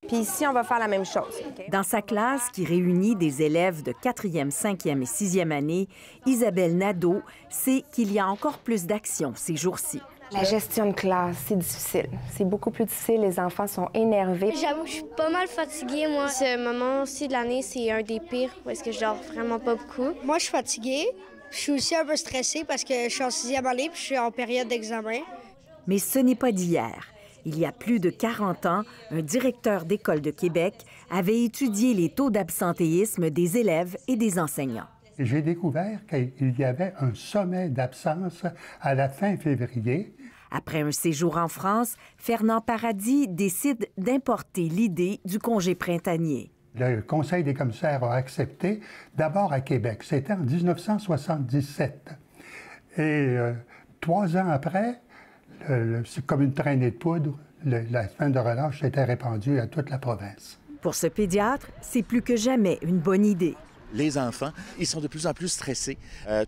Puis ici, on va faire la même chose. Okay? Dans sa classe, qui réunit des élèves de 4e, 5e et 6e année, Isabelle Nadeau sait qu'il y a encore plus d'action ces jours-ci. La gestion de classe, c'est difficile. C'est beaucoup plus difficile. Les enfants sont énervés. J'avoue, je suis pas mal fatiguée, moi. Ce moment-ci de l'année, c'est un des pires parce que je dors vraiment pas beaucoup. Moi, je suis fatiguée. Je suis aussi un peu stressée parce que je suis en 6e année puis je suis en période d'examen. Mais ce n'est pas d'hier. Il y a plus de 40 ans, un directeur d'école de Québec avait étudié les taux d'absentéisme des élèves et des enseignants. J'ai découvert qu'il y avait un sommet d'absence à la fin février. Après un séjour en France, Fernand Paradis décide d'importer l'idée du congé printanier. Le Conseil des commissaires a accepté, d'abord à Québec. C'était en 1977. Et 3 ans après, c'est comme une traînée de poudre, la semaine de relâche s'était répandue à toute la province. Pour ce pédiatre, c'est plus que jamais une bonne idée. Les enfants, ils sont de plus en plus stressés.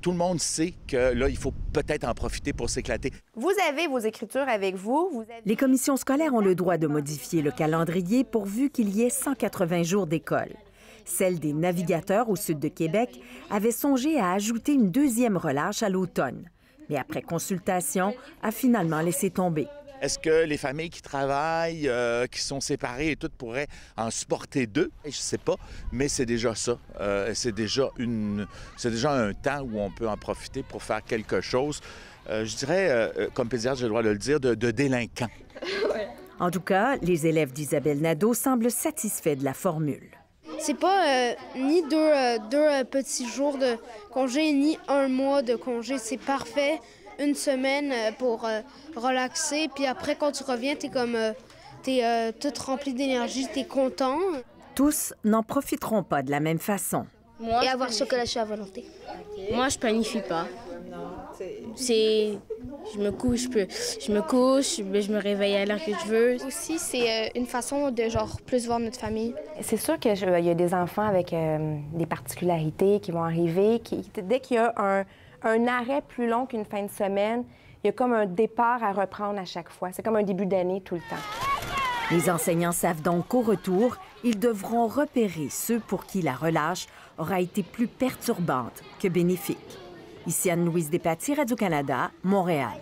Tout le monde sait que là, il faut peut-être en profiter pour s'éclater. Vous avez vos écritures avec vous. Les commissions scolaires ont le droit de modifier le calendrier pourvu qu'il y ait 180 jours d'école. Celle des navigateurs au sud de Québec avait songé à ajouter une 2e relâche à l'automne. Mais après consultation, a finalement laissé tomber. Est-ce que les familles qui travaillent, qui sont séparées et tout, pourraient en supporter 2? Je ne sais pas, mais c'est déjà ça. C'est déjà un temps où on peut en profiter pour faire quelque chose. Je dirais, comme pédiatre, j'ai le droit de le dire, de délinquants. En tout cas, les élèves d'Isabelle Nadeau semblent satisfaits de la formule. C'est pas ni deux petits jours de congé, ni 1 mois de congé. C'est parfait. 1 semaine pour relaxer. Puis après, quand tu reviens, t'es toute remplie d'énergie, t'es content. Tous n'en profiteront pas de la même façon. Et avoir chocolat chaud à volonté. Moi, je planifie pas. Je me couche, je me réveille à l'heure que je veux. Aussi, c'est une façon de plus voir notre famille. C'est sûr qu'il y a des enfants avec des particularités qui vont arriver. Dès qu'il y a un arrêt plus long qu'une fin de semaine, il y a comme un départ à reprendre à chaque fois. C'est comme un début d'année tout le temps. Les enseignants savent donc qu'au retour, ils devront repérer ceux pour qui la relâche aura été plus perturbante que bénéfique. Ici Anne-Louise Despatie, Radio-Canada, Montréal.